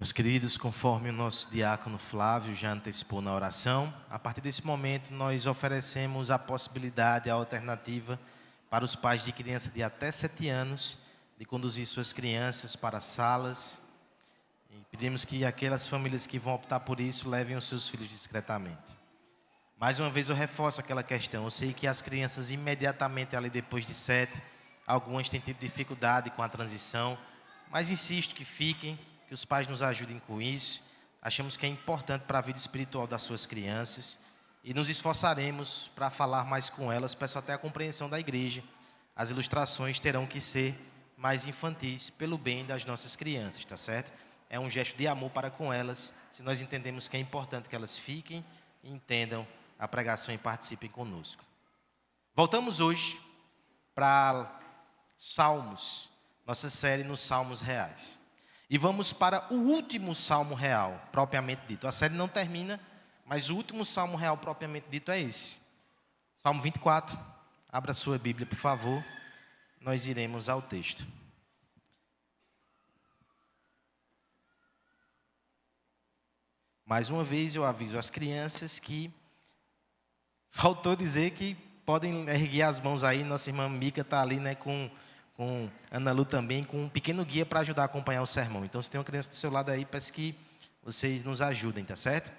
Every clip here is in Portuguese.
Meus queridos, conforme o nosso diácono Flávio já antecipou na oração, a partir desse momento nós oferecemos a possibilidade, a alternativa para os pais de criança de até 7 anos de conduzir suas crianças para salas. E pedimos que aquelas famílias que vão optar por isso levem os seus filhos discretamente. Mais uma vez eu reforço aquela questão. Eu sei que as crianças imediatamente ali depois de 7, algumas têm tido dificuldade com a transição, mas insisto que fiquem, que os pais nos ajudem com isso. Achamos que é importante para a vida espiritual das suas crianças e nos esforçaremos para falar mais com elas. Peço até a compreensão da igreja. As ilustrações terão que ser mais infantis pelo bem das nossas crianças, tá certo? É um gesto de amor para com elas, se nós entendemos que é importante que elas fiquem e entendam a pregação e participem conosco. Voltamos hoje para Salmos, nossa série nos Salmos Reais. E vamos para o último Salmo Real, propriamente dito. A série não termina, mas o último Salmo Real, propriamente dito, é esse. Salmo 24. Abra sua Bíblia, por favor. Nós iremos ao texto. Mais uma vez eu aviso às crianças que faltou dizer que podem erguer as mãos aí. Nossa irmã Mica está ali, né, com Ana Lu também, com um pequeno guia para ajudar a acompanhar o sermão. Então, se tem uma criança do seu lado aí, peço que vocês nos ajudem, tá certo?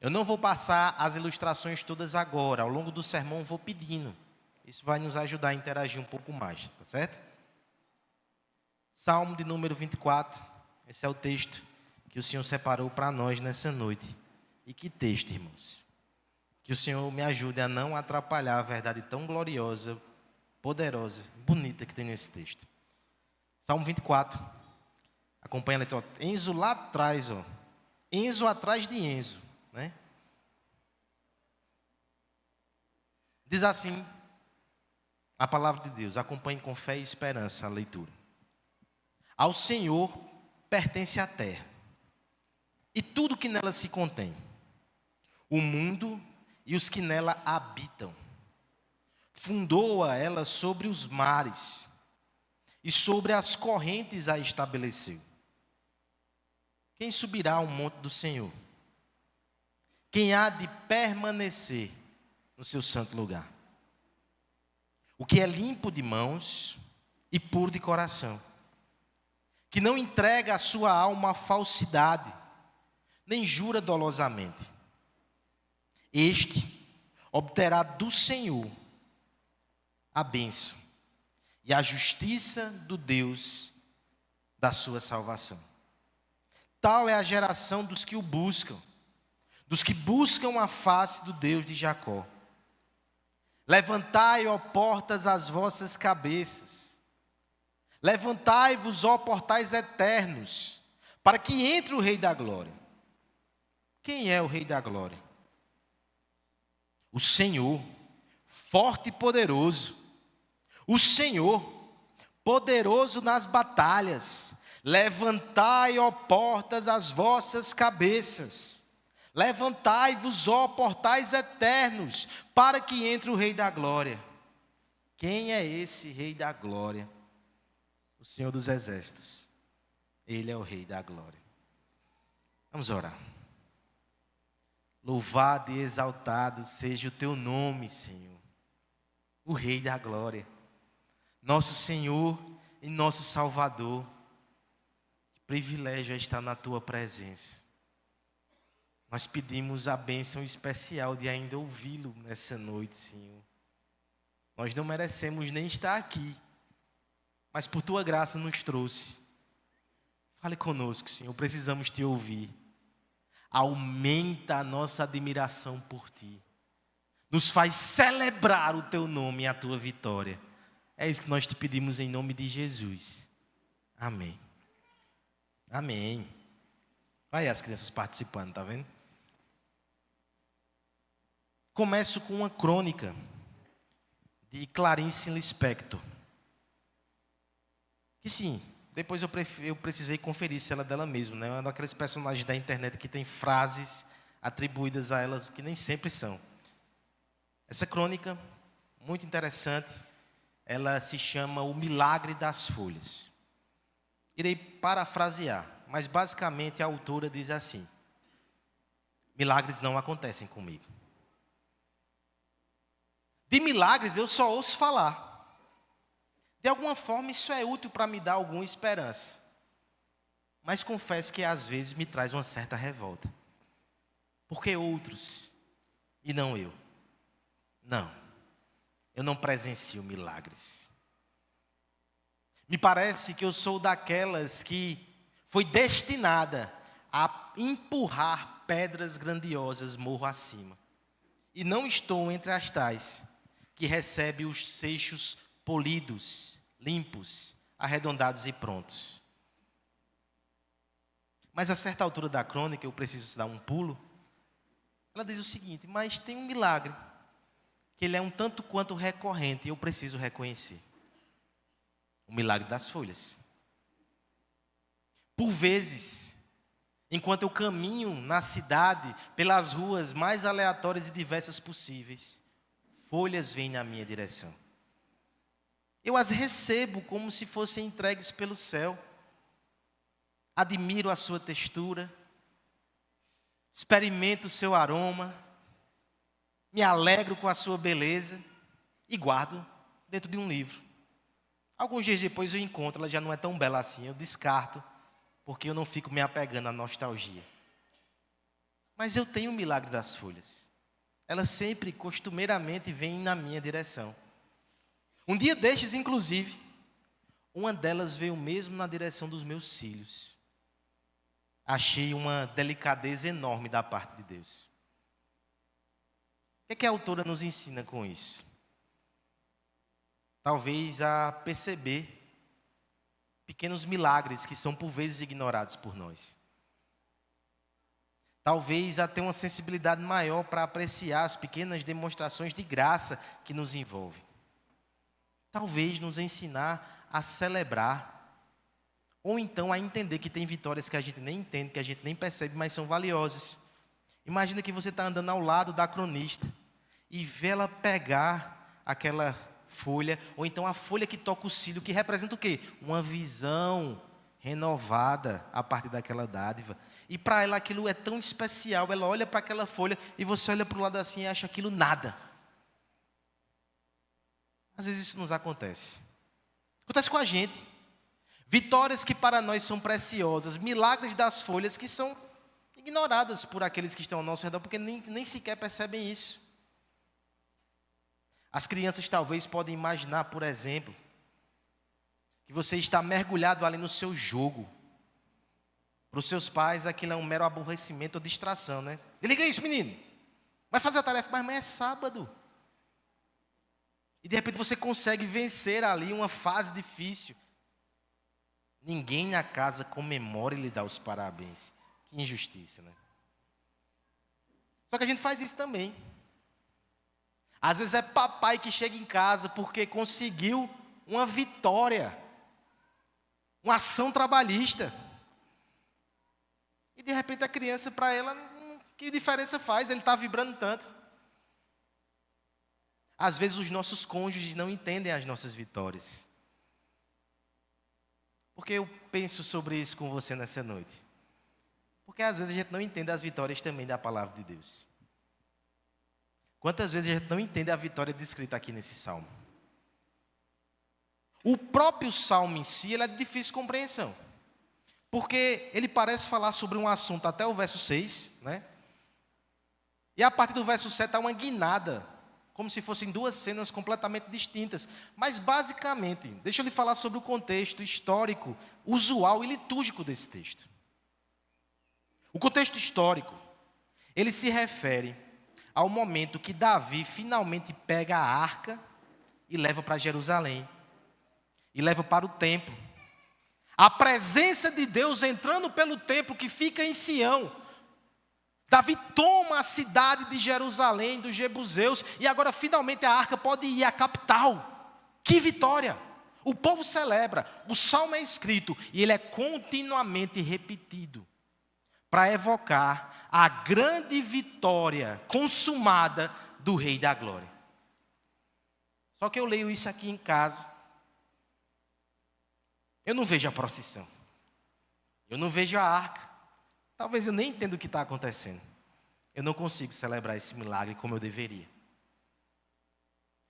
Eu não vou passar as ilustrações todas agora. Ao longo do sermão, eu vou pedindo. Isso vai nos ajudar a interagir um pouco mais, tá certo? Salmo de número 24. Esse é o texto que o Senhor separou para nós nessa noite. E que texto, irmãos? Que o Senhor me ajude a não atrapalhar a verdade tão gloriosa, poderosa, bonita que tem nesse texto. Salmo 24. Acompanha a letra. Enzo lá atrás, ó. Enzo atrás de Enzo, né? Diz assim a palavra de Deus. Acompanhe com fé e esperança a leitura. Ao Senhor pertence a terra e tudo que nela se contém, o mundo e os que nela habitam. Fundou-a ela sobre os mares, e sobre as correntes a estabeleceu. Quem subirá ao monte do Senhor? Quem há de permanecer no seu santo lugar? O que é limpo de mãos e puro de coração, que não entrega a sua alma à falsidade, nem jura dolosamente. Este obterá do Senhor a bênção e a justiça do Deus da sua salvação. Tal é a geração dos que o buscam, dos que buscam a face do Deus de Jacó. Levantai, ó portas, as vossas cabeças. Levantai-vos, ó portais eternos, para que entre o Rei da Glória. Quem é o Rei da Glória? O Senhor, forte e poderoso. O Senhor, poderoso nas batalhas. Levantai, ó portas, as vossas cabeças. Levantai-vos, ó portais eternos, para que entre o Rei da Glória. Quem é esse Rei da Glória? O Senhor dos Exércitos. Ele é o Rei da Glória. Vamos orar. Louvado e exaltado seja o teu nome, Senhor, o Rei da Glória, nosso Senhor e nosso Salvador. Que privilégio é estar na tua presença. Nós pedimos a bênção especial de ainda ouvi-lo nessa noite, Senhor. Nós não merecemos nem estar aqui, mas por tua graça nos trouxe. Fale conosco, Senhor, precisamos te ouvir. Aumenta a nossa admiração por ti. Nos faz celebrar o teu nome e a tua vitória. É isso que nós te pedimos em nome de Jesus. Amém. Amém. Olha aí as crianças participando, tá vendo? Começo com uma crônica de Clarice Lispector. Que sim, depois eu precisei conferir se ela é dela mesma, né? É um daqueles personagens da internet que tem frases atribuídas a elas que nem sempre são. Essa crônica, muito interessante, ela se chama O Milagre das Folhas. Irei parafrasear, mas basicamente a autora diz assim: milagres não acontecem comigo. De milagres eu só ouço falar. De alguma forma isso é útil para me dar alguma esperança. Mas confesso que às vezes me traz uma certa revolta. Porque outros, e não eu. Não, eu não presencio milagres. Me parece que eu sou daquelas que foi destinada a empurrar pedras grandiosas morro acima. E não estou entre as tais que recebe os seixos polidos, limpos, arredondados e prontos. Mas a certa altura da crônica, eu preciso dar um pulo. Ela diz o seguinte: mas tem um milagre, que ele é um tanto quanto recorrente, e eu preciso reconhecer. O milagre das folhas. Por vezes, enquanto eu caminho na cidade, pelas ruas mais aleatórias e diversas possíveis, folhas vêm na minha direção. Eu as recebo como se fossem entregues pelo céu. Admiro a sua textura, experimento o seu aroma, me alegro com a sua beleza e guardo dentro de um livro. Alguns dias depois eu encontro, ela já não é tão bela assim, eu descarto, porque eu não fico me apegando à nostalgia. Mas eu tenho o milagre das folhas. Elas sempre, costumeiramente, vêm na minha direção. Um dia destes, inclusive, uma delas veio mesmo na direção dos meus cílios. Achei uma delicadeza enorme da parte de Deus. O que a autora nos ensina com isso? Talvez a perceber pequenos milagres que são por vezes ignorados por nós. Talvez a ter uma sensibilidade maior para apreciar as pequenas demonstrações de graça que nos envolvem. Talvez nos ensinar a celebrar, ou então a entender que tem vitórias que a gente nem entende, que a gente nem percebe, mas são valiosas. Imagina que você está andando ao lado da cronista e vê ela pegar aquela folha, ou então a folha que toca o cílio, que representa o quê? Uma visão renovada a partir daquela dádiva. E para ela aquilo é tão especial, ela olha para aquela folha e você olha para o lado assim e acha aquilo nada. Às vezes isso nos acontece. Acontece com a gente. Vitórias que para nós são preciosas, milagres das folhas que são ignoradas por aqueles que estão ao nosso redor, porque nem sequer percebem isso. As crianças talvez podem imaginar, por exemplo, que você está mergulhado ali no seu jogo. Para os seus pais, aquilo é um mero aborrecimento ou distração, né? Desliga isso, menino. Vai fazer a tarefa, mas amanhã é sábado. E de repente você consegue vencer ali uma fase difícil. Ninguém na casa comemora e lhe dá os parabéns. Que injustiça, né? Só que a gente faz isso também. Às vezes é papai que chega em casa porque conseguiu uma vitória, uma ação trabalhista. E de repente a criança, para ela, que diferença faz? Ele está vibrando tanto. Às vezes os nossos cônjuges não entendem as nossas vitórias. Por que eu penso sobre isso com você nessa noite? Porque às vezes a gente não entende as vitórias também da palavra de Deus. Quantas vezes a gente não entende a vitória descrita aqui nesse salmo? O próprio salmo em si, ele é de difícil compreensão. Porque ele parece falar sobre um assunto até o verso 6, né? E a partir do verso 7 há uma guinada, como se fossem duas cenas completamente distintas. Mas basicamente, deixa eu lhe falar sobre o contexto histórico, usual e litúrgico desse texto. O contexto histórico, ele se refere ao momento que Davi finalmente pega a arca e leva para Jerusalém. E leva para o templo. A presença de Deus entrando pelo templo que fica em Sião. Davi toma a cidade de Jerusalém, dos jebuseus, e agora finalmente a arca pode ir à capital. Que vitória! O povo celebra, o salmo é escrito e ele é continuamente repetido para evocar a grande vitória consumada do Rei da Glória. Só que eu leio isso aqui em casa, eu não vejo a procissão. Eu não vejo a arca. Talvez eu nem entenda o que está acontecendo. Eu não consigo celebrar esse milagre como eu deveria.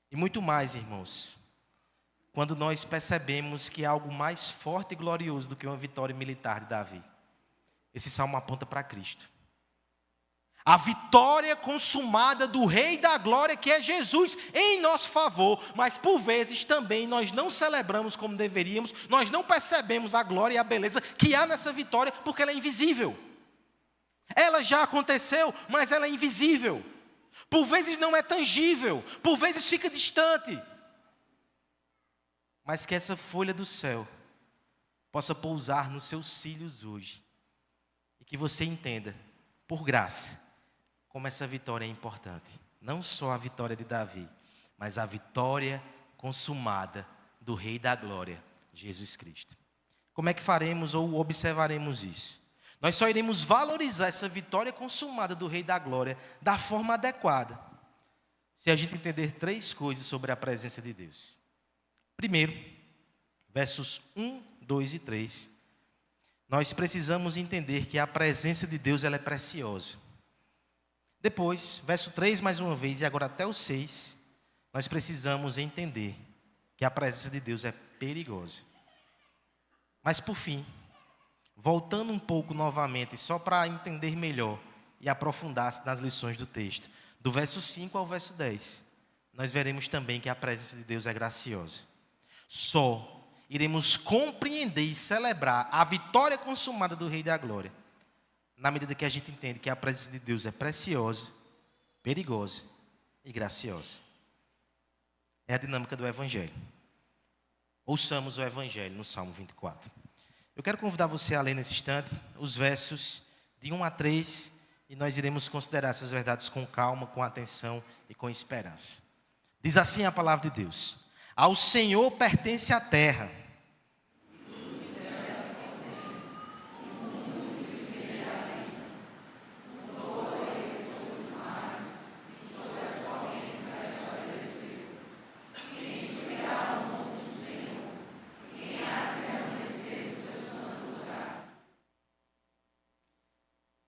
E muito mais, irmãos, quando nós percebemos que há algo mais forte e glorioso do que uma vitória militar de Davi. Esse salmo aponta para Cristo. A vitória consumada do Rei da Glória, que é Jesus, em nosso favor. Mas por vezes também nós não celebramos como deveríamos, nós não percebemos a glória e a beleza que há nessa vitória, porque ela é invisível. Ela já aconteceu, mas ela é invisível. Por vezes não é tangível, por vezes fica distante. Mas que essa folha do céu possa pousar nos seus cílios hoje. E que você entenda, por graça, como essa vitória é importante. Não só a vitória de Davi, mas a vitória consumada do Rei da Glória, Jesus Cristo. Como é que faremos ou observaremos isso? Nós só iremos valorizar essa vitória consumada do Rei da Glória da forma adequada, se a gente entender 3 coisas sobre a presença de Deus. Primeiro, versos 1, 2 e 3, nós precisamos entender que a presença de Deus ela é preciosa. Depois, verso 3 mais uma vez, e agora até o 6, nós precisamos entender que a presença de Deus é perigosa. Mas por fim, voltando um pouco novamente, só para entender melhor e aprofundar-se nas lições do texto, do verso 5 ao verso 10, nós veremos também que a presença de Deus é graciosa. Só iremos compreender e celebrar a vitória consumada do Rei da Glória, na medida que a gente entende que a presença de Deus é preciosa, perigosa e graciosa. É a dinâmica do Evangelho. Ouçamos o Evangelho no Salmo 24. Eu quero convidar você a ler nesse instante os versos de 1 a 3 e nós iremos considerar essas verdades com calma, com atenção e com esperança. Diz assim a palavra de Deus: ao Senhor pertence a terra.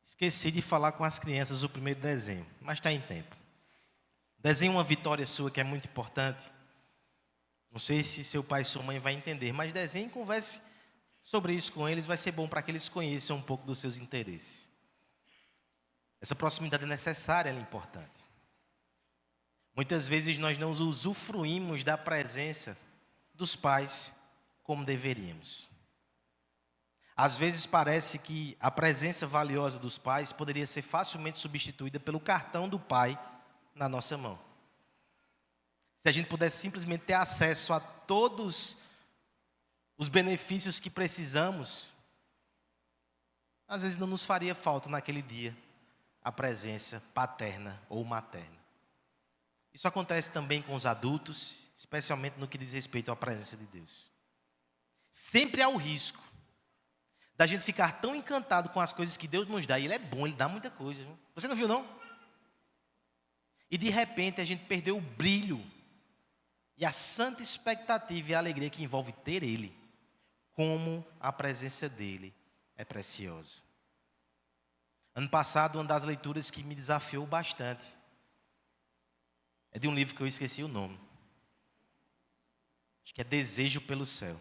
Esqueci de falar com as crianças o primeiro desenho, mas está em tempo. Desenhe uma vitória sua que é muito importante. Não sei se seu pai e sua mãe vão entender, mas desenhe e converse sobre isso com eles. Vai ser bom para que eles conheçam um pouco dos seus interesses. Essa proximidade é necessária, ela é importante. Muitas vezes nós não usufruímos da presença dos pais como deveríamos. Às vezes parece que a presença valiosa dos pais poderia ser facilmente substituída pelo cartão do pai na nossa mão. Se a gente pudesse simplesmente ter acesso a todos os benefícios que precisamos, às vezes não nos faria falta naquele dia a presença paterna ou materna. Isso acontece também com os adultos, especialmente no que diz respeito à presença de Deus. Sempre há o risco da gente ficar tão encantado com as coisas que Deus nos dá, e Ele é bom, Ele dá muita coisa. Viu? Você não viu, não? E de repente a gente perdeu o brilho e a santa expectativa e a alegria que envolve ter Ele, como a presença dEle é preciosa. Ano passado, uma das leituras que me desafiou bastante é de um livro que eu esqueci o nome. Acho que é Desejo pelo Céu.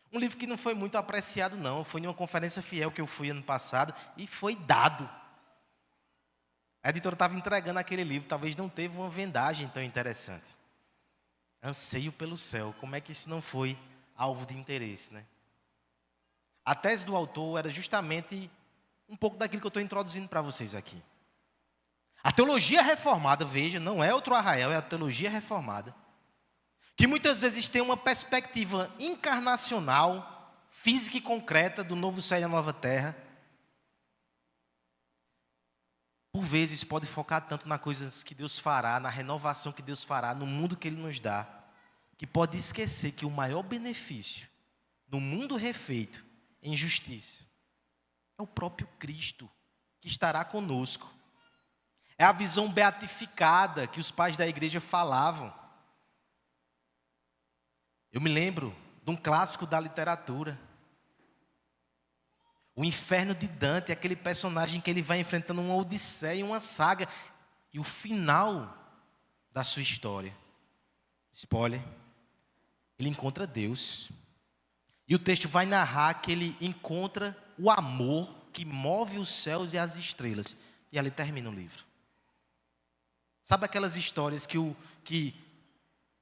Um livro que não foi muito apreciado, não. Foi em uma conferência fiel que eu fui ano passado e foi dado. A editora estava entregando aquele livro, talvez não teve uma vendagem tão interessante. Anseio pelo céu. Como é que isso não foi alvo de interesse, né? A tese do autor era justamente um pouco daquilo que eu estou introduzindo para vocês aqui. A teologia reformada, veja, não é outro arraial, é a teologia reformada, que muitas vezes tem uma perspectiva encarnacional, física e concreta do novo céu e da nova terra, por vezes pode focar tanto nas coisas que Deus fará, na renovação que Deus fará, no mundo que Ele nos dá, que pode esquecer que o maior benefício no mundo refeito em justiça é o próprio Cristo, que estará conosco. É a visão beatificada que os pais da igreja falavam. Eu me lembro de um clássico da literatura, O inferno de Dante é aquele personagem que ele vai enfrentando uma odisseia, uma saga. E o final da sua história, spoiler, ele encontra Deus. E o texto vai narrar que ele encontra o amor que move os céus e as estrelas. E ali termina o livro. Sabe aquelas histórias que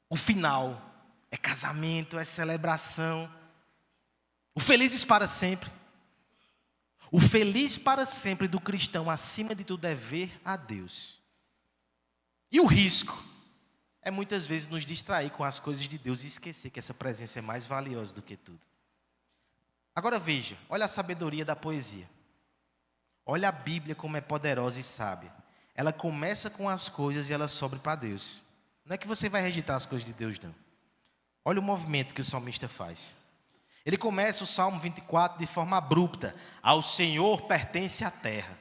o final é casamento, é celebração. O felizes para sempre. O feliz para sempre do cristão, acima de tudo, é ver a Deus. E o risco é muitas vezes nos distrair com as coisas de Deus e esquecer que essa presença é mais valiosa do que tudo. Agora veja, olha a sabedoria da poesia. Olha a Bíblia como é poderosa e sábia. Ela começa com as coisas e ela sobe para Deus. Não é que você vai rejeitar as coisas de Deus, não. Olha o movimento que o salmista faz. Ele começa o Salmo 24 de forma abrupta. Ao Senhor pertence a terra.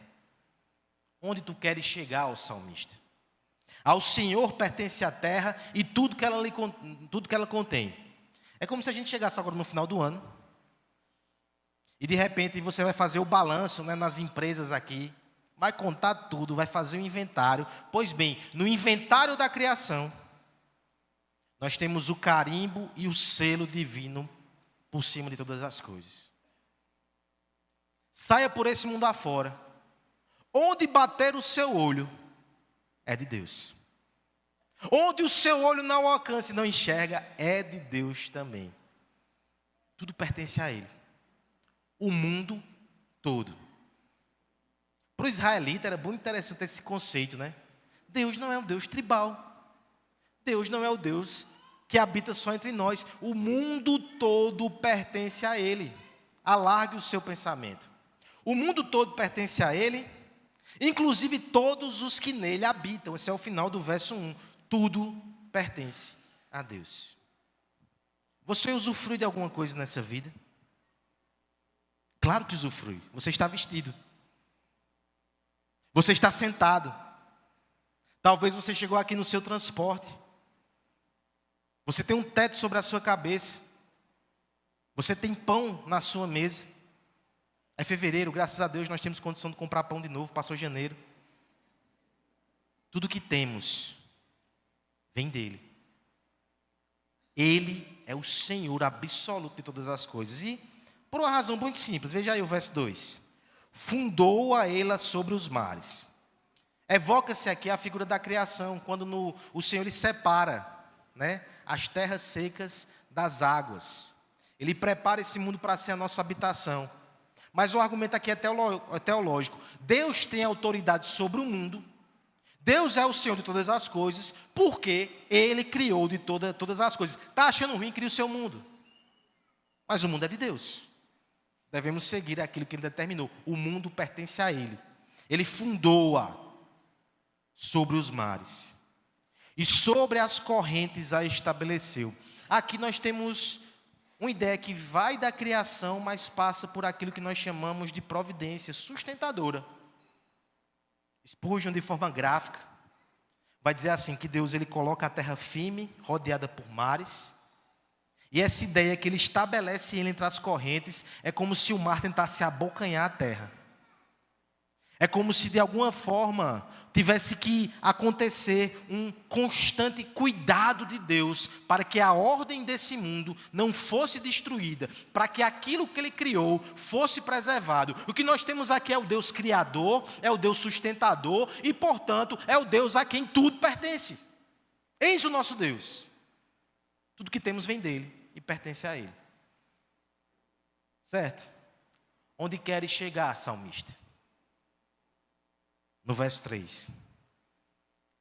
Onde tu queres chegar, ó salmista? Ao Senhor pertence a terra e tudo que ela contém. É como se a gente chegasse agora no final do ano e de repente você vai fazer o balanço, né, nas empresas aqui, vai contar tudo, vai fazer o inventário. Pois bem, no inventário da criação, nós temos o carimbo e o selo divino por cima de todas as coisas. Saia por esse mundo afora. Onde bater o seu olho, é de Deus. Onde o seu olho não alcança e não enxerga, é de Deus também. Tudo pertence a Ele. O mundo todo. Para o israelita era muito interessante esse conceito, né? Deus não é um Deus tribal. Deus não é o Deus que habita só entre nós. O mundo todo pertence a Ele. Alargue o seu pensamento. O mundo todo pertence a Ele, inclusive todos os que nele habitam. Esse é o final do verso 1. Tudo pertence a Deus. Você usufrui de alguma coisa nessa vida? Claro que usufrui. Você está vestido. Você está sentado. Talvez você chegou aqui no seu transporte. Você tem um teto sobre a sua cabeça. Você tem pão na sua mesa. É fevereiro, graças a Deus nós temos condição de comprar pão de novo, passou janeiro. Tudo que temos vem dele. Ele é o Senhor absoluto de todas as coisas. E por uma razão muito simples, veja aí o verso 2. Fundou a ela sobre os mares. Evoca-se aqui a figura da criação, quando o Senhor ele separa, né, as terras secas das águas. Ele prepara esse mundo para ser a nossa habitação. Mas o argumento aqui é teológico. Deus tem autoridade sobre o mundo. Deus é o Senhor de todas as coisas, porque Ele criou de todas as coisas. Está achando ruim, cria o seu mundo. Mas o mundo é de Deus. Devemos seguir aquilo que Ele determinou. O mundo pertence a Ele. Ele fundou-a sobre os mares. E sobre as correntes a estabeleceu. Aqui nós temos uma ideia que vai da criação, mas passa por aquilo que nós chamamos de providência sustentadora. Spurgeon, de forma gráfica, vai dizer assim, que Deus ele coloca a terra firme, rodeada por mares, e essa ideia que ele estabelece ele entre as correntes, é como se o mar tentasse abocanhar a terra. É como se de alguma forma tivesse que acontecer um constante cuidado de Deus para que a ordem desse mundo não fosse destruída, para que aquilo que Ele criou fosse preservado. O que nós temos aqui é o Deus criador, é o Deus sustentador e, portanto, é o Deus a quem tudo pertence. Eis o nosso Deus. Tudo que temos vem dEle e pertence a Ele. Certo? Onde queres chegar, salmista? No verso 3.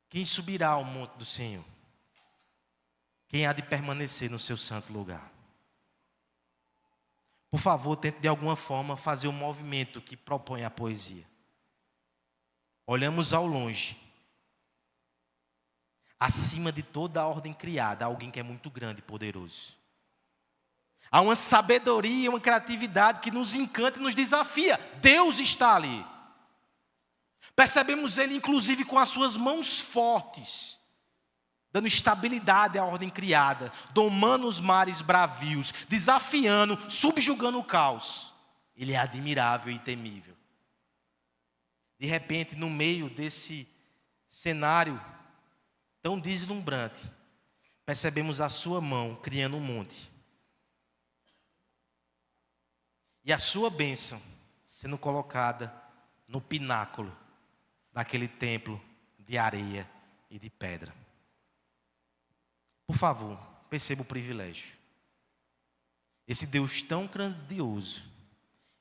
Quem subirá ao monte do Senhor? Quem há de permanecer no seu santo lugar? Por favor, tente de alguma forma fazer o movimento que propõe a poesia. Olhamos ao longe. Acima de toda a ordem criada, há alguém que é muito grande e poderoso. Há uma sabedoria, uma criatividade que nos encanta e nos desafia. Deus está ali. Percebemos Ele, inclusive, com as suas mãos fortes, dando estabilidade à ordem criada, domando os mares bravios, desafiando, subjugando o caos. Ele é admirável e temível. De repente, no meio desse cenário tão deslumbrante, percebemos a sua mão criando um monte. E a sua bênção sendo colocada no pináculo daquele templo de areia e de pedra. Por favor, perceba o privilégio. Esse Deus tão grandioso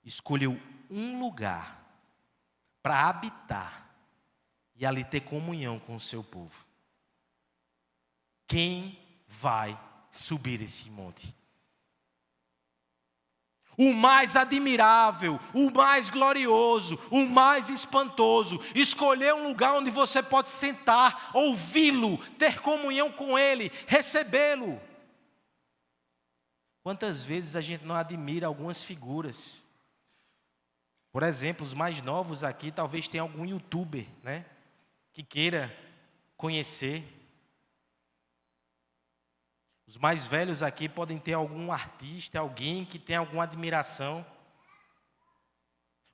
escolheu um lugar para habitar e ali ter comunhão com o seu povo. Quem vai subir esse monte? O mais admirável, o mais glorioso, o mais espantoso, escolher um lugar onde você pode sentar, ouvi-lo, ter comunhão com ele, recebê-lo. Quantas vezes a gente não admira algumas figuras? Por exemplo, os mais novos aqui, talvez tenha algum youtuber, né, que queira conhecer. Os mais velhos aqui podem ter algum artista, alguém que tem alguma admiração.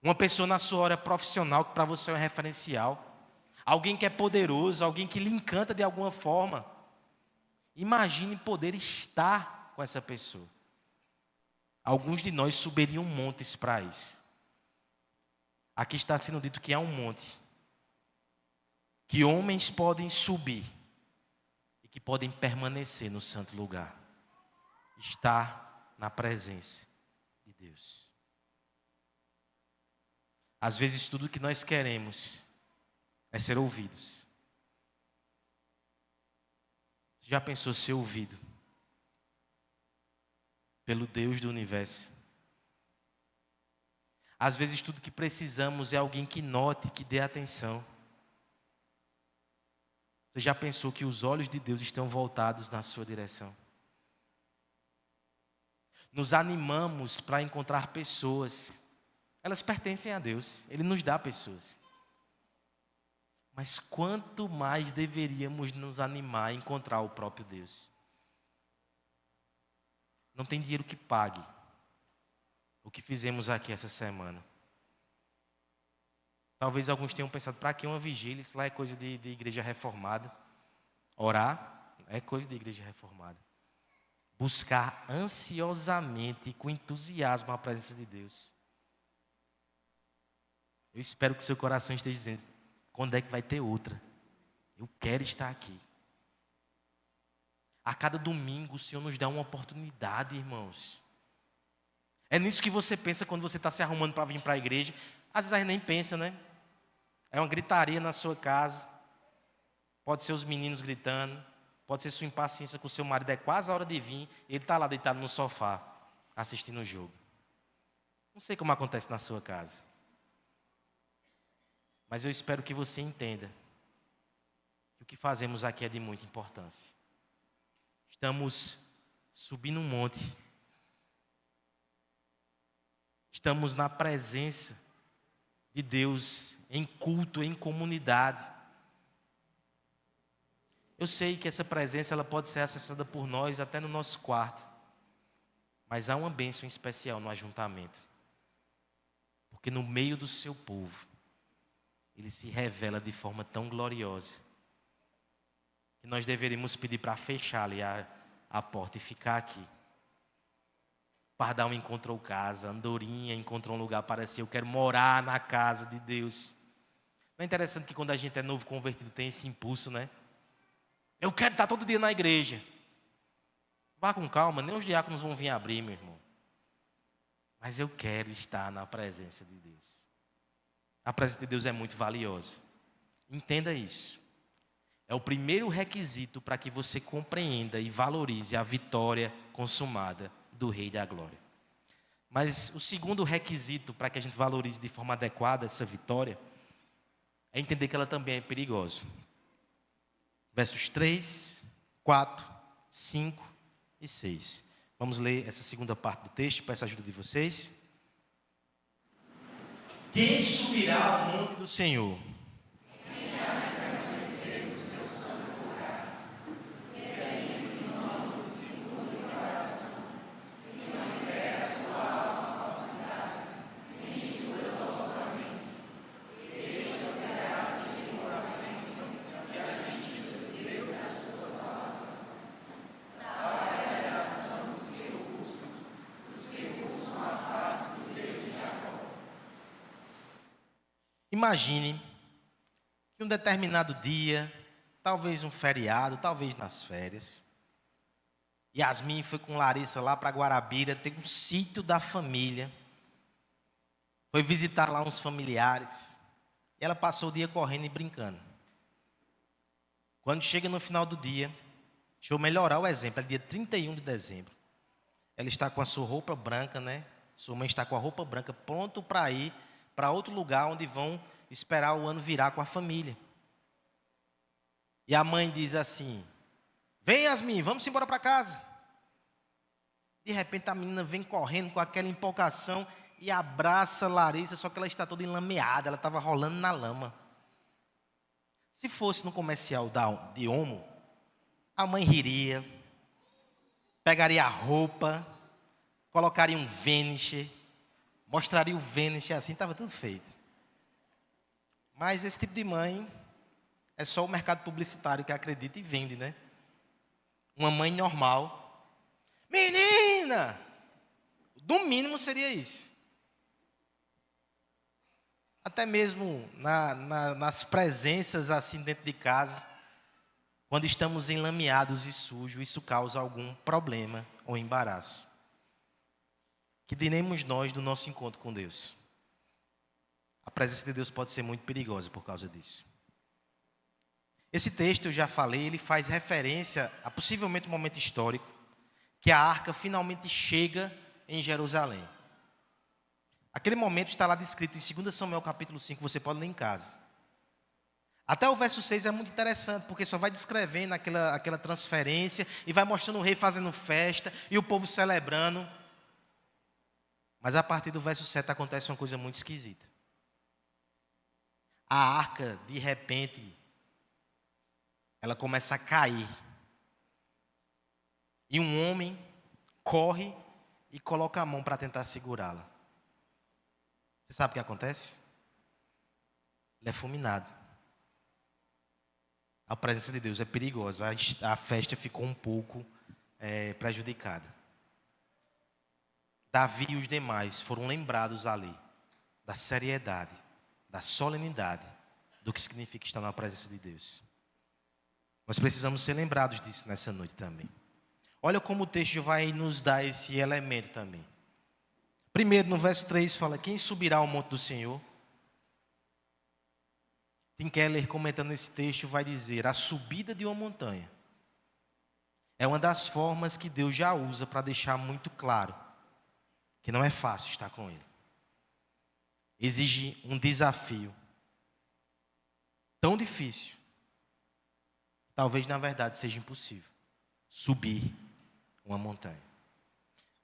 Uma pessoa na sua área profissional que para você é um referencial. Alguém que é poderoso, alguém que lhe encanta de alguma forma. Imagine poder estar com essa pessoa. Alguns de nós subiriam montes para isso. Aqui está sendo dito que há um monte que homens podem subir e que podem permanecer no santo lugar. Estar na presença de Deus. Às vezes tudo que nós queremos é ser ouvidos. Você já pensou ser ouvido pelo Deus do universo? Às vezes tudo que precisamos é alguém que note, que dê atenção. Você já pensou que os olhos de Deus estão voltados na sua direção? Nos animamos para encontrar pessoas. Elas pertencem a Deus. Ele nos dá pessoas. Mas quanto mais deveríamos nos animar a encontrar o próprio Deus? Não tem dinheiro que pague o que fizemos aqui essa semana. Talvez alguns tenham pensado, para que uma vigília? Isso lá é coisa de igreja reformada. Orar é coisa de igreja reformada. Buscar ansiosamente e com entusiasmo a presença de Deus. Eu espero que seu coração esteja dizendo, quando é que vai ter outra? Eu quero estar aqui. A cada domingo o Senhor nos dá uma oportunidade, irmãos. É nisso que você pensa quando você está se arrumando para vir para a igreja. Às vezes a gente nem pensa, né? É uma gritaria na sua casa. Pode ser os meninos gritando. Pode ser sua impaciência com o seu marido. É quase a hora de vir. Ele está lá deitado no sofá, assistindo o jogo. Não sei como acontece na sua casa. Mas eu espero que você entenda que o que fazemos aqui é de muita importância. Estamos subindo um monte. Estamos na presença de Deus, em culto, em comunidade. Eu sei que essa presença ela pode ser acessada por nós até no nosso quarto. Mas há uma bênção especial no ajuntamento. Porque no meio do seu povo, ele se revela de forma tão gloriosa, que nós deveríamos pedir para fechar ali a porta e ficar aqui. Pardal encontrou casa, Andorinha encontrou um lugar para si. Eu quero morar na casa de Deus. Não é interessante que quando a gente é novo convertido tem esse impulso, né? Eu quero estar todo dia na igreja. Vá com calma, nem os diáconos vão vir abrir, meu irmão. Mas eu quero estar na presença de Deus. A presença de Deus é muito valiosa. Entenda isso. É o primeiro requisito para que você compreenda e valorize a vitória consumada do Rei da Glória. Mas o segundo requisito para que a gente valorize de forma adequada essa vitória é entender que ela também é perigosa. Versos 3, 4, 5 e 6. Vamos ler essa segunda parte do texto, peço a ajuda de vocês. Quem subirá ao monte do Senhor? Imagine que um determinado dia, talvez um feriado, talvez nas férias, Yasmin foi com Larissa lá para Guarabira, tem um sítio da família, foi visitar lá uns familiares, e ela passou o dia correndo e brincando. Quando chega no final do dia, deixa eu melhorar o exemplo, é dia 31 de dezembro, ela está com a sua roupa branca, né? Sua mãe está com a roupa branca, pronto para ir para outro lugar onde vão esperar o ano virar com a família. E a mãe diz assim: vem, Yasmin, vamos embora para casa. De repente a menina vem correndo com aquela empolgação e abraça Larissa, só que ela está toda enlameada, ela estava rolando na lama. Se fosse no comercial de Omo, a mãe riria, pegaria a roupa, colocaria um Vanish, mostraria o Vanish assim, estava tudo feito. Mas esse tipo de mãe é só o mercado publicitário que acredita e vende, né? Uma mãe normal. Menina! Do mínimo seria isso. Até mesmo nas presenças assim dentro de casa, quando estamos enlameados e sujos, isso causa algum problema ou embaraço. Que diremos nós do nosso encontro com Deus? A presença de Deus pode ser muito perigosa por causa disso. Esse texto, eu já falei, ele faz referência a possivelmente um momento histórico, que a arca finalmente chega em Jerusalém. Aquele momento está lá descrito em 2 Samuel capítulo 5, você pode ler em casa. Até o verso 6 é muito interessante, porque só vai descrevendo aquela transferência e vai mostrando o rei fazendo festa e o povo celebrando. Mas a partir do verso 7 acontece uma coisa muito esquisita. A arca, de repente, ela começa a cair. E um homem corre e coloca a mão para tentar segurá-la. Você sabe o que acontece? Ele é fulminado. A presença de Deus é perigosa. A festa ficou um pouco prejudicada. Davi e os demais foram lembrados ali da seriedade, da solenidade, do que significa estar na presença de Deus. Nós precisamos ser lembrados disso nessa noite também. Olha como o texto vai nos dar esse elemento também. Primeiro, no verso 3, fala: quem subirá ao monte do Senhor? Tim Keller, comentando esse texto, vai dizer: a subida de uma montanha é uma das formas que Deus já usa para deixar muito claro que não é fácil estar com Ele. Exige um desafio tão difícil, talvez na verdade seja impossível subir uma montanha.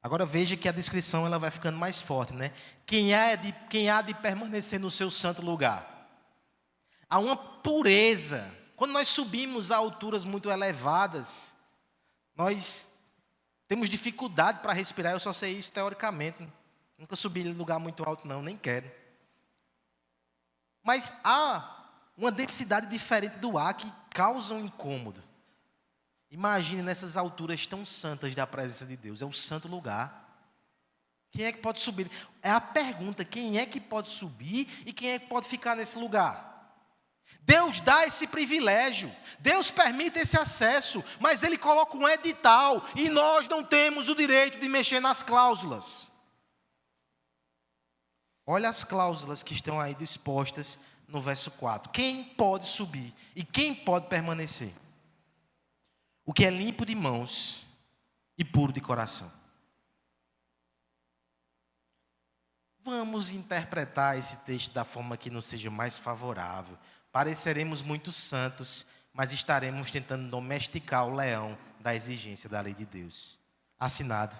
Agora veja que a descrição ela vai ficando mais forte, né? Quem há de permanecer no seu santo lugar? Há uma pureza. Quando nós subimos a alturas muito elevadas, nós temos dificuldade para respirar. Eu só sei isso teoricamente. Nunca subi em lugar muito alto não, nem quero. Mas há uma densidade diferente do ar que causa um incômodo. Imagine nessas alturas tão santas da presença de Deus. É o santo lugar. Quem é que pode subir? É a pergunta: quem é que pode subir e quem é que pode ficar nesse lugar? Deus dá esse privilégio, Deus permite esse acesso, mas Ele coloca um edital e nós não temos o direito de mexer nas cláusulas. Olha as cláusulas que estão aí dispostas no verso 4. Quem pode subir e quem pode permanecer? O que é limpo de mãos e puro de coração. Vamos interpretar esse texto da forma que nos seja mais favorável. Pareceremos muito santos, mas estaremos tentando domesticar o leão da exigência da lei de Deus. Assinado,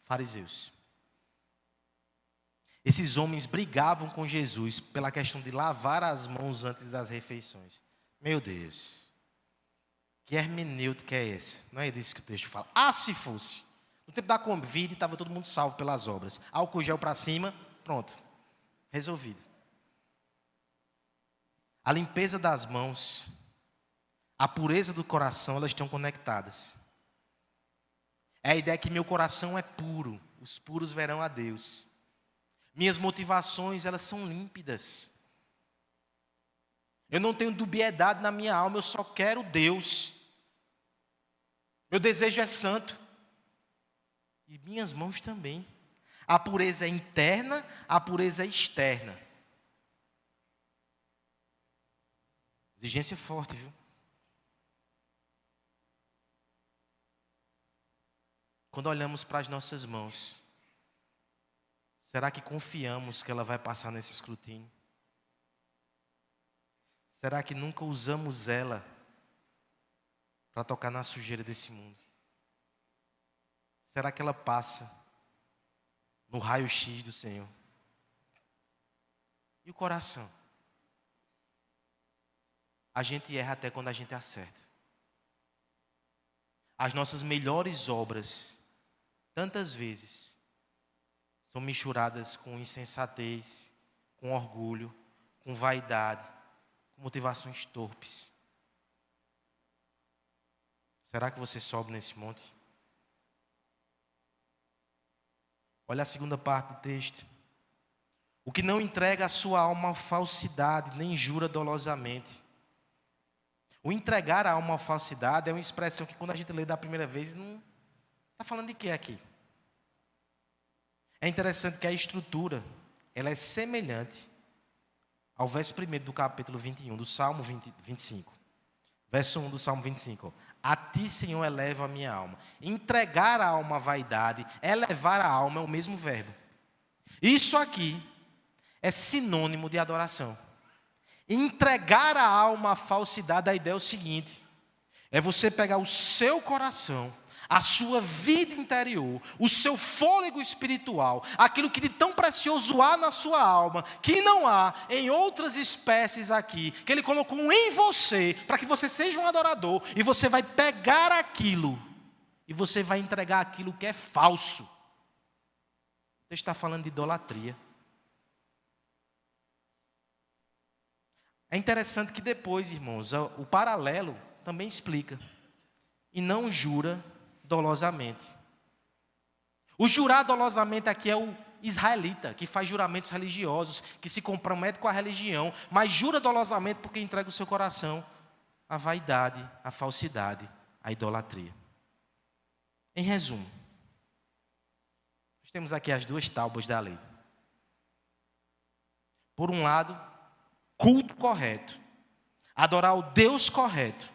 fariseus. Esses homens brigavam com Jesus pela questão de lavar as mãos antes das refeições. Meu Deus, que hermenêutica é essa? Não é disso que o texto fala. Ah, se fosse. No tempo da Covid, estava todo mundo salvo pelas obras. Álcool gel para cima, pronto, resolvido. A limpeza das mãos, a pureza do coração, elas estão conectadas. É a ideia que meu coração é puro, os puros verão a Deus. Minhas motivações, elas são límpidas. Eu não tenho dubiedade na minha alma, eu só quero Deus. Meu desejo é santo. E minhas mãos também. A pureza é interna, a pureza é externa. Exigência forte, viu? Quando olhamos para as nossas mãos, será que confiamos que ela vai passar nesse escrutínio? Será que nunca usamos ela para tocar na sujeira desse mundo? Será que ela passa no raio-x do Senhor? E o coração? A gente erra até quando a gente acerta. As nossas melhores obras, tantas vezes, são misturadas com insensatez, com orgulho, com vaidade, com motivações torpes. Será que você sobe nesse monte? Olha a segunda parte do texto. O que não entrega a sua alma à falsidade, nem jura dolosamente. O entregar a alma à falsidade é uma expressão que quando a gente lê da primeira vez, não está falando de quê aqui? É interessante que a estrutura, ela é semelhante ao verso 1 do capítulo 21, do Salmo 25. Verso 1 do Salmo 25. A ti, Senhor, elevo a minha alma. Entregar a alma à vaidade, elevar a alma é o mesmo verbo. Isso aqui é sinônimo de adoração. Entregar a alma à falsidade, a ideia é o seguinte: é você pegar o seu coração, a sua vida interior, o seu fôlego espiritual, aquilo que de tão precioso há na sua alma, que não há em outras espécies aqui, que Ele colocou em você, para que você seja um adorador, e você vai pegar aquilo, e você vai entregar aquilo que é falso. Você está falando de idolatria. É interessante que depois, irmãos, o paralelo também explica. E não jura dolosamente. O jurar dolosamente aqui é o israelita, que faz juramentos religiosos, que se compromete com a religião, mas jura dolosamente porque entrega o seu coração à vaidade, à falsidade, à idolatria. Em resumo, nós temos aqui as duas tábuas da lei. Por um lado, culto correto, adorar o Deus correto,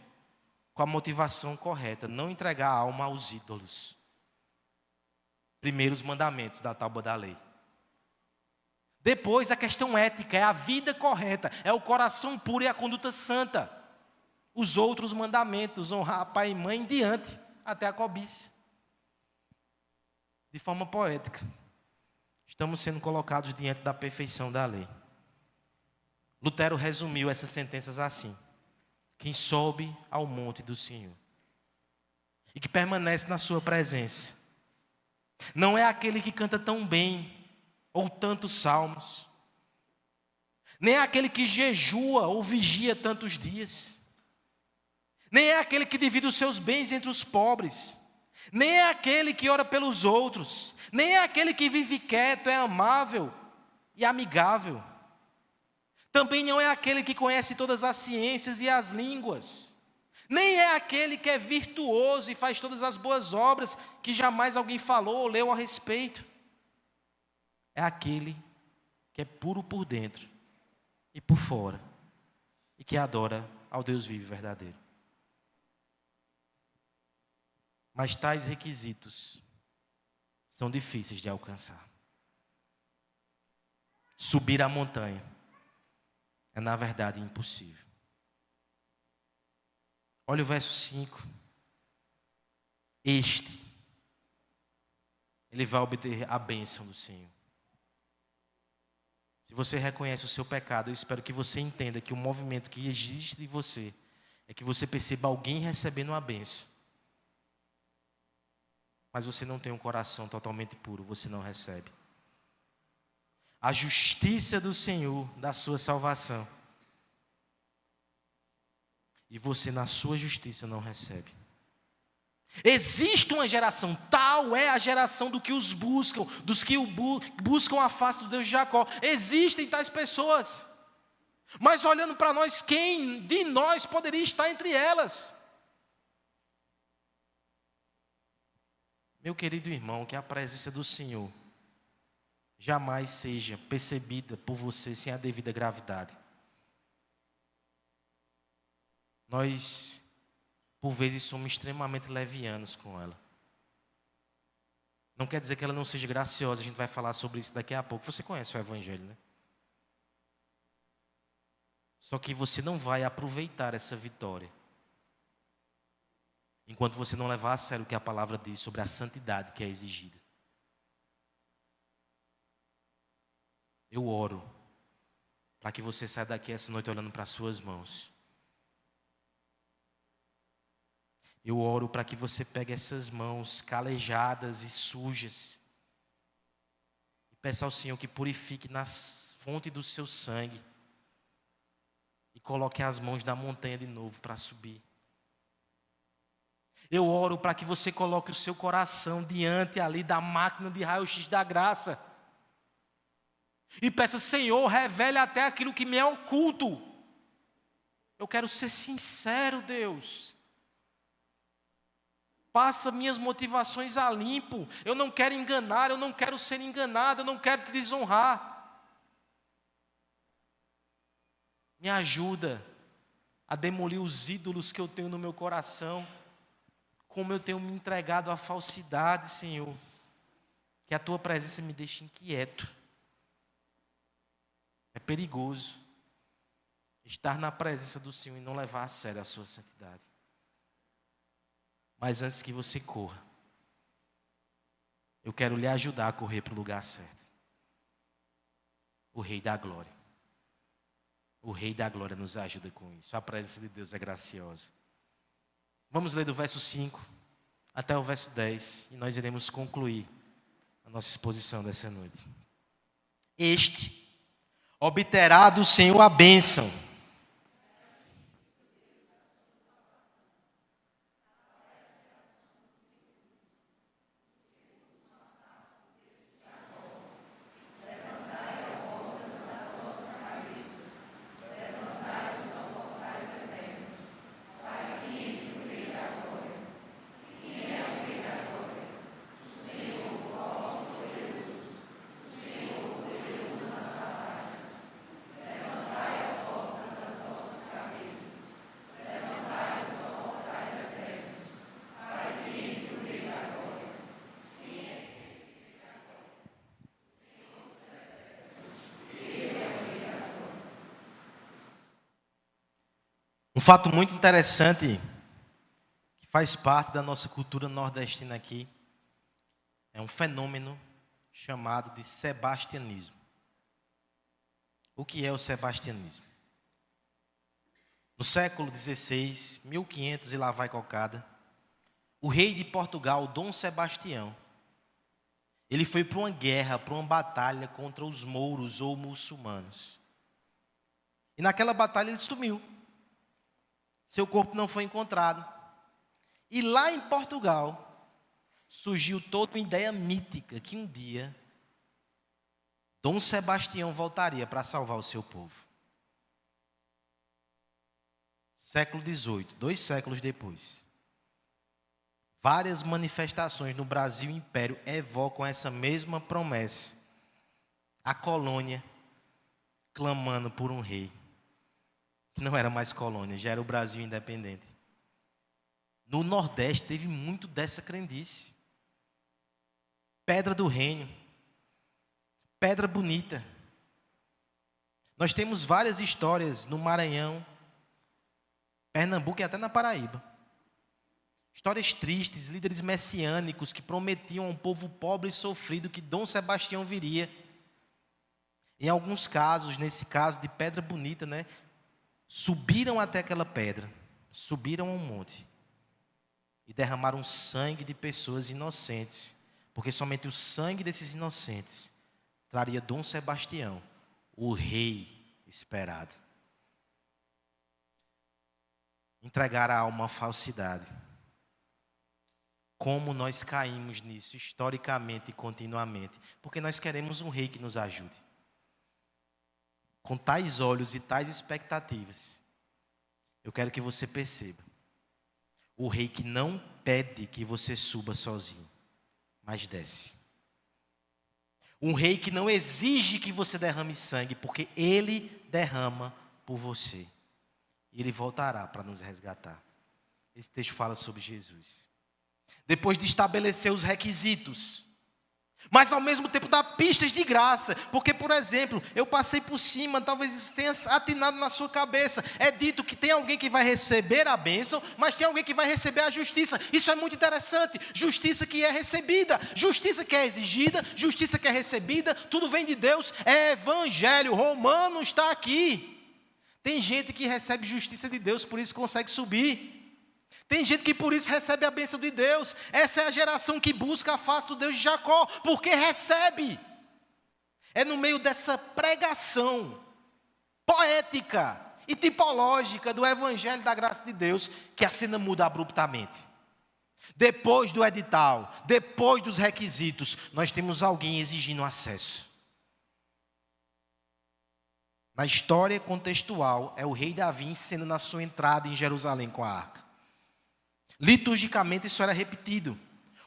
com a motivação correta, não entregar a alma aos ídolos. Primeiros mandamentos da tábua da lei. Depois, a questão ética, é a vida correta, é o coração puro e a conduta santa. Os outros mandamentos, honrar pai e mãe, em diante, até a cobiça. De forma poética, estamos sendo colocados diante da perfeição da lei. Lutero resumiu essas sentenças assim: quem sobe ao monte do Senhor e que permanece na sua presença, não é aquele que canta tão bem ou tantos salmos, nem é aquele que jejua ou vigia tantos dias, nem é aquele que divide os seus bens entre os pobres, nem é aquele que ora pelos outros, nem é aquele que vive quieto, é amável e amigável. Também não é aquele que conhece todas as ciências e as línguas. Nem é aquele que é virtuoso e faz todas as boas obras que jamais alguém falou ou leu a respeito. É aquele que é puro por dentro e por fora, e que adora ao Deus vivo e verdadeiro. Mas tais requisitos são difíceis de alcançar. Subir a montanha é, na verdade, impossível. Olha o verso 5. Ele vai obter a bênção do Senhor. Se você reconhece o seu pecado, eu espero que você entenda que o movimento que existe em você é que você perceba alguém recebendo uma bênção. Mas você não tem um coração totalmente puro, você não recebe. A justiça do Senhor, da sua salvação. E você, na sua justiça, não recebe. Existe uma geração, tal é a geração do que os buscam, dos que buscam a face do Deus de Jacó. Existem tais pessoas. Mas olhando para nós, quem de nós poderia estar entre elas? Meu querido irmão, que a presença do Senhor jamais seja percebida por você sem a devida gravidade. Nós, por vezes, somos extremamente levianos com ela. Não quer dizer que ela não seja graciosa, a gente vai falar sobre isso daqui a pouco. Você conhece o Evangelho, né? Só que você não vai aproveitar essa vitória enquanto você não levar a sério o que a palavra diz sobre a santidade que é exigida. Eu oro para que você saia daqui essa noite olhando para as suas mãos. Eu oro para que você pegue essas mãos calejadas e sujas e peça ao Senhor que purifique na fonte do seu sangue e coloque as mãos na montanha de novo para subir. Eu oro para que você coloque o seu coração diante ali da máquina de raio-x da graça e peça: Senhor, revele até aquilo que me é oculto. Eu quero ser sincero, Deus. Passa minhas motivações a limpo. Eu não quero enganar, eu não quero ser enganado, eu não quero te desonrar. Me ajuda a demolir os ídolos que eu tenho no meu coração. Como eu tenho me entregado à falsidade, Senhor. Que a Tua presença me deixe inquieto. É perigoso estar na presença do Senhor e não levar a sério a sua santidade. Mas antes que você corra, eu quero lhe ajudar a correr para o lugar certo. O Rei da Glória. O Rei da Glória nos ajuda com isso. A presença de Deus é graciosa. Vamos ler do verso 5 até o verso 10 e nós iremos concluir a nossa exposição dessa noite. Este obterá do Senhor a bênção. Um fato muito interessante, que faz parte da nossa cultura nordestina aqui, é um fenômeno chamado de sebastianismo. O que é o sebastianismo? No século XVI, 1500 e lá vai cocada, o rei de Portugal, Dom Sebastião, ele foi para uma guerra, para uma batalha contra os mouros ou muçulmanos. E naquela batalha ele sumiu. Seu corpo não foi encontrado. E lá em Portugal, surgiu toda uma ideia mítica que um dia Dom Sebastião voltaria para salvar o seu povo. Século XVIII, 2 séculos depois. Várias manifestações no Brasil e Império evocam essa mesma promessa. A colônia clamando por um rei. Não era mais colônia, já era o Brasil independente. No Nordeste teve muito dessa crendice. Pedra do Reino, Pedra Bonita. Nós temos várias histórias no Maranhão, Pernambuco e até na Paraíba. Histórias tristes, líderes messiânicos que prometiam a um povo pobre e sofrido que Dom Sebastião viria. Em alguns casos, nesse caso de Pedra Bonita, né? Subiram até aquela pedra, subiram a um monte e derramaram sangue de pessoas inocentes, porque somente o sangue desses inocentes traria Dom Sebastião, o rei esperado. Entregar a alma à falsidade. Como nós caímos nisso historicamente e continuamente, porque nós queremos um rei que nos ajude. com tais olhos e tais expectativas, eu quero que você perceba. O rei que não pede que você suba sozinho, mas desce. Um rei que não exige que você derrame sangue, porque ele derrama por você. E ele voltará para nos resgatar. Esse texto fala sobre Jesus. Depois de estabelecer os requisitos, mas ao mesmo tempo dá pistas de graça, porque, por exemplo, eu passei por cima, talvez isso tenha atinado na sua cabeça. É dito que tem alguém que vai receber a bênção, mas tem alguém que vai receber a justiça. Isso é muito interessante. Justiça que é recebida, justiça que é exigida, justiça que é recebida, tudo vem de Deus, é evangelho. Romano está aqui. Tem gente que recebe justiça de Deus, por isso consegue subir. Tem gente que por isso recebe a bênção de Deus. Essa é a geração que busca a face do Deus de Jacó, porque recebe. É no meio dessa pregação poética e tipológica do Evangelho da graça de Deus que a cena muda abruptamente. Depois do edital, depois dos requisitos, nós temos alguém exigindo acesso. Na história contextual, é o rei Davi encenando a sua entrada em Jerusalém com a arca. Liturgicamente isso era repetido.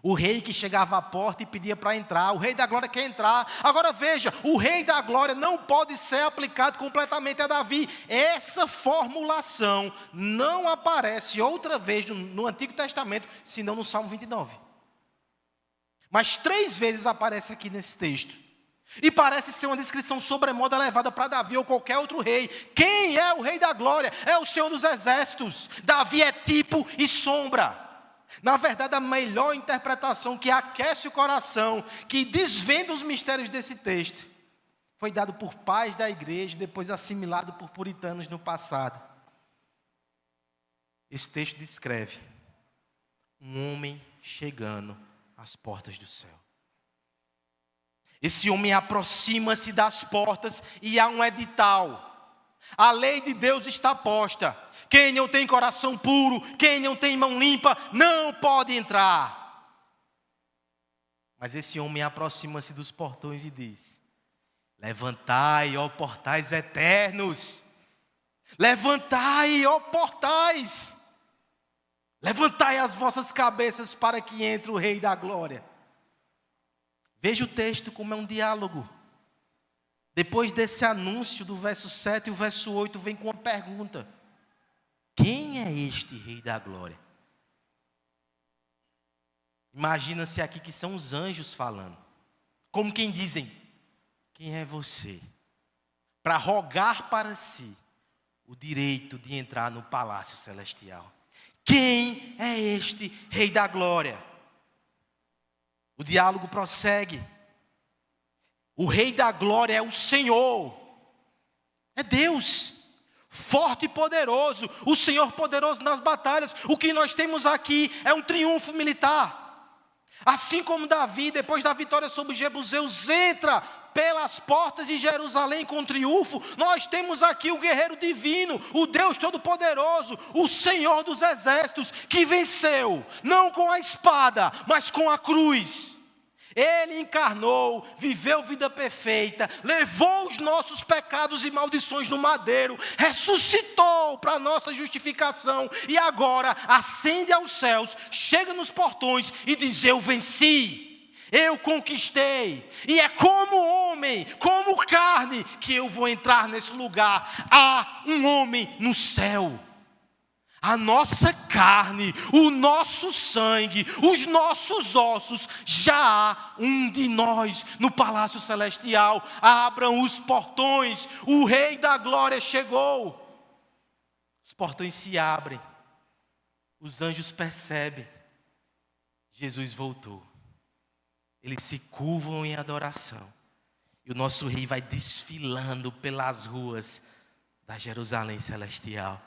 O rei que chegava à porta e pedia para entrar, o rei da glória quer entrar. Agora veja, o rei da glória não pode ser aplicado completamente a Davi. Essa formulação não aparece outra vez no Antigo Testamento, senão no Salmo 29. Mas 3 vezes aparece aqui nesse texto. E parece ser uma descrição sobremodo elevada para Davi ou qualquer outro rei. Quem é o rei da glória? É o Senhor dos exércitos. Davi é tipo e sombra. Na verdade, a melhor interpretação que aquece o coração, que desvenda os mistérios desse texto, foi dado por pais da igreja, depois assimilado por puritanos no passado. Esse texto descreve um homem chegando às portas do céu. Esse homem aproxima-se das portas e há um edital. A lei de Deus está posta. Quem não tem coração puro, quem não tem mão limpa, não pode entrar. Mas esse homem aproxima-se dos portões e diz: levantai, ó portais eternos. Levantai, ó portais. Levantai as vossas cabeças para que entre o Rei da Glória. Veja o texto como é um diálogo. Depois desse anúncio do verso 7, o verso 8 vem com uma pergunta: quem é este Rei da Glória? Imagina-se aqui que são os anjos falando. Como quem dizem: quem é você? Para rogar para si o direito de entrar no palácio celestial. Quem é este Rei da Glória? O diálogo prossegue. O Rei da Glória é o Senhor. É Deus. Forte e poderoso. O Senhor poderoso nas batalhas. O que nós temos aqui é um triunfo militar. Assim como Davi, depois da vitória sobre os jebuseus, entra pelas portas de Jerusalém com triunfo, nós temos aqui o guerreiro divino, o Deus Todo-Poderoso, o Senhor dos exércitos, que venceu, não com a espada, mas com a cruz. Ele encarnou, viveu vida perfeita, levou os nossos pecados e maldições no madeiro, ressuscitou para a nossa justificação e agora ascende aos céus, chega nos portões e diz: eu venci. Eu conquistei, e é como homem, como carne, que eu vou entrar nesse lugar. Há um homem no céu. A nossa carne, o nosso sangue, os nossos ossos, já há um de nós no palácio celestial. Abram os portões, o Rei da Glória chegou. Os portões se abrem, os anjos percebem, Jesus voltou. Eles se curvam em adoração. E o nosso rei vai desfilando pelas ruas da Jerusalém celestial.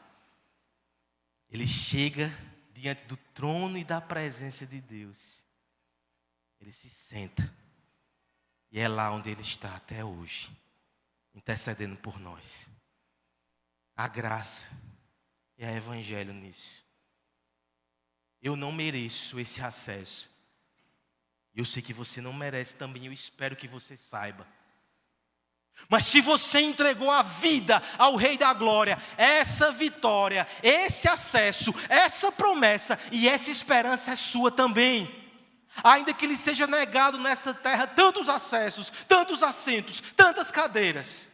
Ele chega diante do trono e da presença de Deus. Ele se senta. E é lá onde ele está até hoje, intercedendo por nós. A graça e a evangelho nisso. Eu não mereço esse acesso. Eu sei que você não merece também, eu espero que você saiba. Mas se você entregou a vida ao Rei da Glória, essa vitória, esse acesso, essa promessa e essa esperança é sua também. Ainda que lhe seja negado nessa terra tantos acessos, tantos assentos, tantas cadeiras.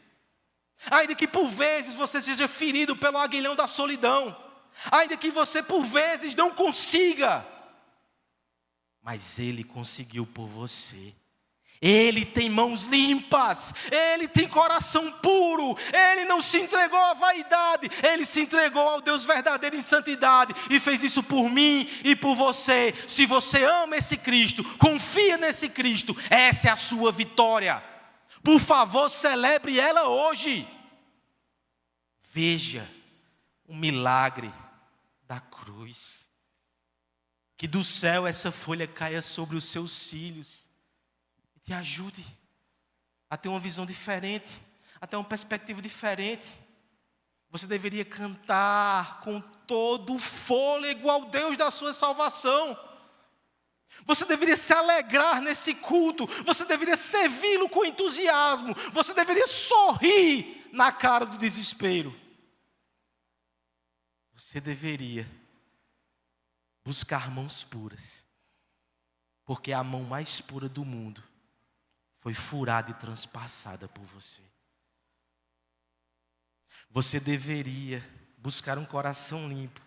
Ainda que por vezes você seja ferido pelo aguilhão da solidão. Ainda que você por vezes não consiga. Mas Ele conseguiu por você. Ele tem mãos limpas, Ele tem coração puro, Ele não se entregou à vaidade, Ele se entregou ao Deus verdadeiro em santidade e fez isso por mim e por você. Se você ama esse Cristo, confia nesse Cristo, essa é a sua vitória. Por favor, celebre ela hoje. Veja o milagre da cruz. Que do céu essa folha caia sobre os seus cílios. Te ajude a ter uma visão diferente, a ter uma perspectiva diferente. Você deveria cantar com todo o fôlego ao Deus da sua salvação. Você deveria se alegrar nesse culto. Você deveria servi-lo com entusiasmo. Você deveria sorrir na cara do desespero. Você deveria buscar mãos puras, porque a mão mais pura do mundo foi furada e transpassada por você. Você deveria buscar um coração limpo,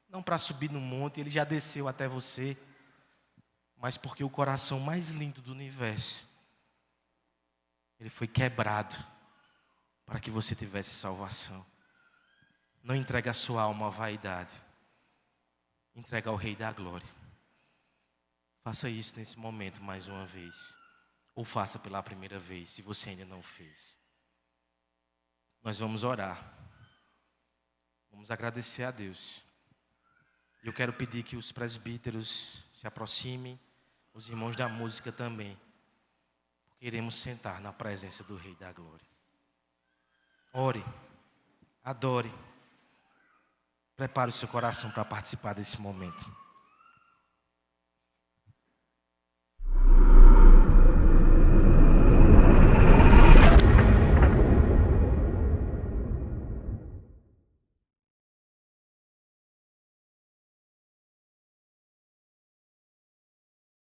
não para subir no monte, ele já desceu até você, mas porque o coração mais lindo do universo, ele foi quebrado para que você tivesse salvação. Não entregue a sua alma à vaidade, entregue ao Rei da Glória. Faça isso nesse momento mais uma vez. Ou faça pela primeira vez, se você ainda não fez. Nós vamos orar. Vamos agradecer a Deus. Eu quero pedir que os presbíteros se aproximem, os irmãos da música também. Porque iremos sentar na presença do Rei da Glória. Ore, adore. Prepare o seu coração para participar desse momento.